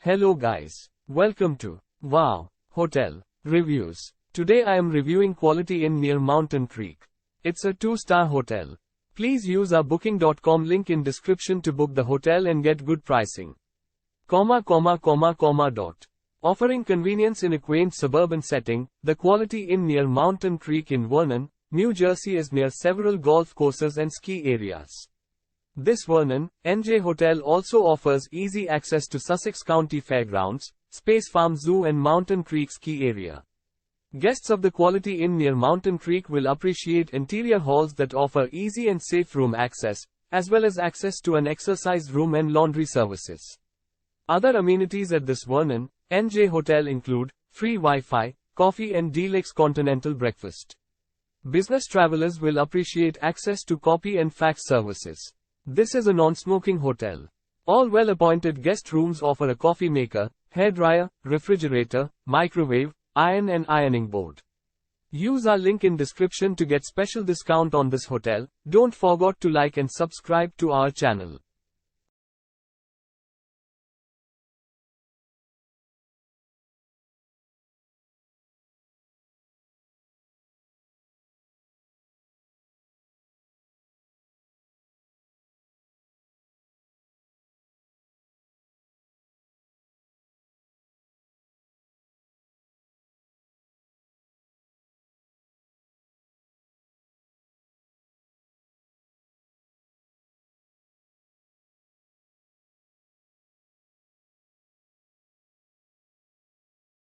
Hello guys. Welcome to Wow Hotel Reviews. Today I am reviewing Quality Inn near Mountain Creek. It's a 2-star hotel. Please use our booking.com link in description to book the hotel and get good pricing. Offering convenience in a quaint suburban setting, the Quality Inn near Mountain Creek in Vernon, New Jersey is near several golf courses and ski areas. This Vernon, NJ hotel also offers easy access to Sussex County Fairgrounds, Space Farm Zoo and Mountain Creek ski area. Guests of the Quality Inn near Mountain Creek will appreciate interior halls that offer easy and safe room access, as well as access to an exercise room and laundry services. Other amenities at this Vernon, NJ hotel include free Wi-Fi, coffee and deluxe continental breakfast. Business travelers will appreciate access to copy and fax services. This is a non-smoking hotel. All well-appointed guest rooms offer a coffee maker, hairdryer, refrigerator, microwave, iron and ironing board. Use our link in description to get special discount on this hotel. Don't forget to like and subscribe to our channel.